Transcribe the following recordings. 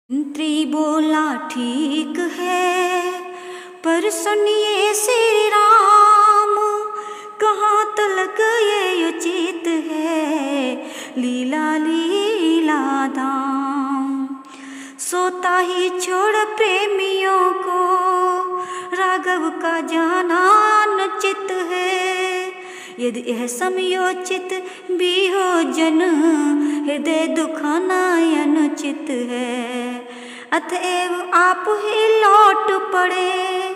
मंत्री बोला ठीक है, पर सुनिए श्री राम, कहाँ तलक ये उचित है, लीला लीला धाम। सोता ही छोड़ प्रेमियों को, राघव का जाना अनुचित है। यदि यह समयोचित भी हो जन, हृदय दुखाना अनुचित है। अतएव आप ही लौट पड़े,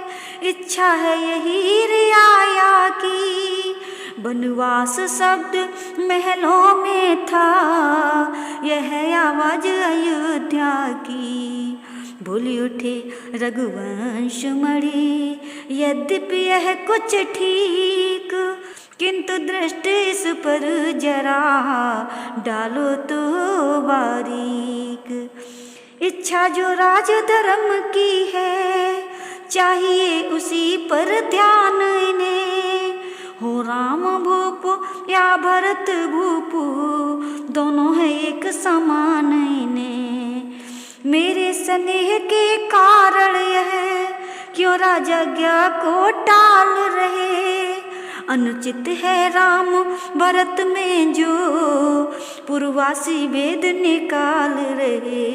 इच्छा है यही रियाया की। वनवास शब्द महलों में था, यह आवाज अयोध्या की। बोली उठे रघुवंश मणि, यद्यपि यह कुछ ठीक, किंतु दृष्टि इस पर जरा डालो तो बारीक। इच्छा जो राज धर्म की है, चाहिए उसी पर ध्यान इन्हें। हो राम भूप या भरत भूप, दोनों है एक समान इन्हें। मेरे स्नेह के कारण यह, क्यों राजाज्ञा को टाल रहे। अनुचित है राम भरत में जो, पूर्ववासी वेद निकाल रहे।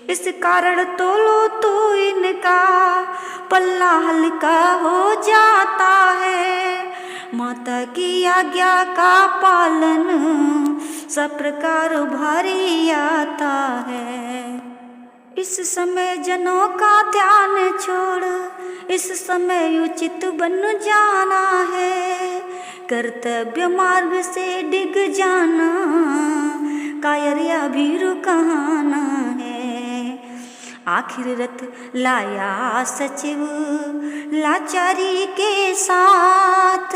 इस कारण तोलो तो इनका, पल्ला हल्का हो जाता है। माता की आज्ञा का पालन, सब प्रकार भारी आता है। इस समय जनों का ध्यान छोड़, इस समय उचित बन जाना है। कर्तव्य मार्ग से डिग जाना, कायर या भीरु कहाना है। आखिर रथ लाया सचिव लाचारी के साथ,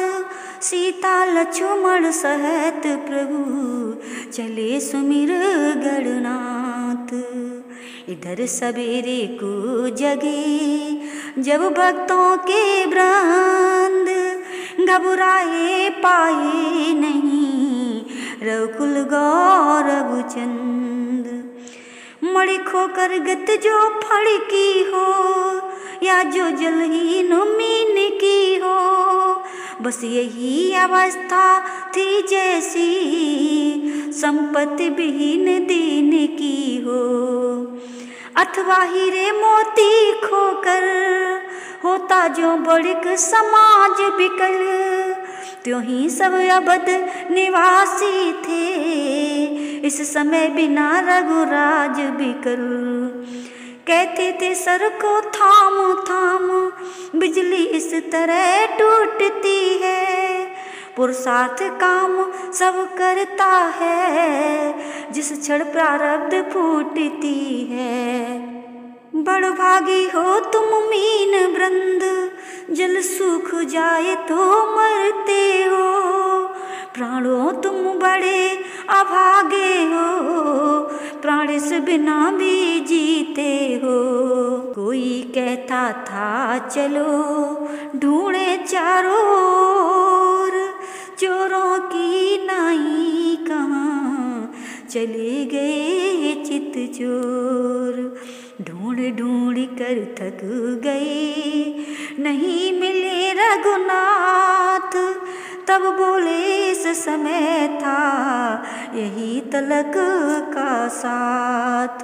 सीता लक्ष्मण सहित प्रभु चले सुमिर गणनाथ। इधर सवेरे को जगे जब भक्तों के वृंद, घबराए पाए नहीं रघुकुल गौरव चंद। मणि खोकर गत जो फड़की हो, या जो जलहीन मीन की हो, बस यही अवस्था थी जैसी संपत्ति विहीन दीन की हो। अथवा हीरे मोती खोकर होता जो बड़िक समाज बिकल, त्यों ही सब अवध निवासी थे इस समय बिना रघुराज बिकल। कहते थे सर को थाम थाम, बिजली इस तरह टूटती है। पुरुषार्थ काम सब करता है, जिस क्षण प्रारब्ध फूटती है। बड़ भागी हो तुम मीन वृंद, जल सूख जाए तो मरते हो। प्राणों तुम बड़े अभागे हो, प्राण से बिना भी जीते हो। कोई कहता था चलो ढूंढे चारों ओर, चोरों की नाई कहाँ चले गए चित चोर। ढूंढ ढूंढ कर थक गए, नहीं मिले रघुनाथ। तब बोले इस समय था यही तलक का साथ।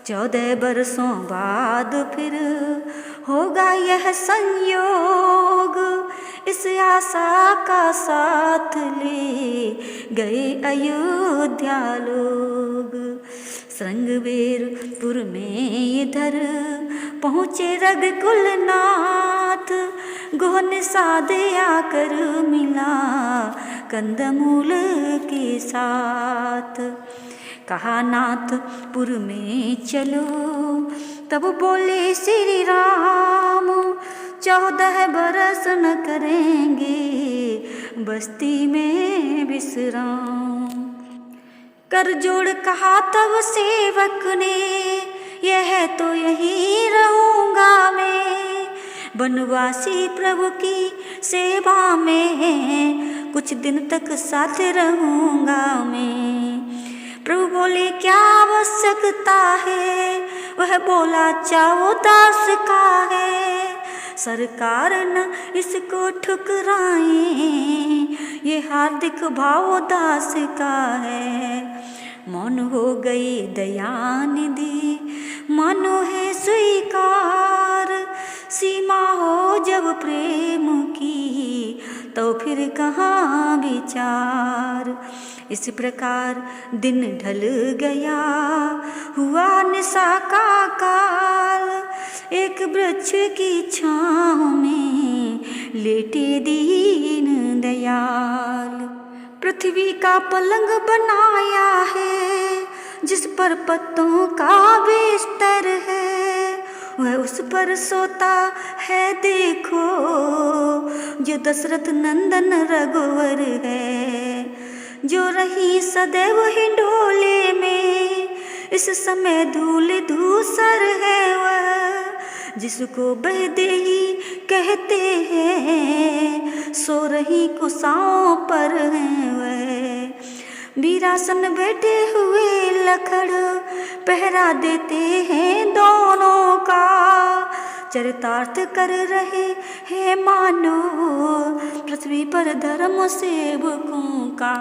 14 बरसों बाद फिर होगा यह संयोग, इस आशा का साथ ले गए अयोध्या लोग। श्रृंगवेरपुर में इधर पहुँचे रघुकुल नाथ, गोह निषाद आकर मिला कंदमूल के साथ। कहा नाथपुर में चलो, तब बोले श्री राम, 14 बरस न करेंगे बस्ती में विश्राम। कर जोड़ कहा तब सेवक ने, यह तो यही रहूंगा मैं। वनवासी प्रभु की सेवा में, कुछ दिन तक साथ रहूंगा मैं। प्रभु बोले क्या आवश्यकता है, वह बोला चाओ दास का है, सरकार न इसको ठुकराए, ये हार्दिक भाव दास का है। मौन हो गई दयानिधि, मानो है स्वीकार, सीमा हो जब प्रेम की तो फिर कहाँ विचार। इस प्रकार दिन ढल गया, हुआ निशा का काल, एक वृक्ष की छाँव में लेटे दीन दयाल। पृथ्वी का पलंग बनाया है, जिस पर पत्तों का बिस्तर है, वह उस पर सोता है देखो, जो दशरथ नंदन रघुवर है। जो रही सदैव हिंडोले में, इस समय धूल धूसर है वह, जिसको बहदेही कहते हैं, सो रही कुशाओं पर है वह। वीरासन बैठे हुए लखड़ पहरा देते हैं दोनों का, चरितार्थ कर रहे हैं मानो पृथ्वी पर धर्म सेवकों का।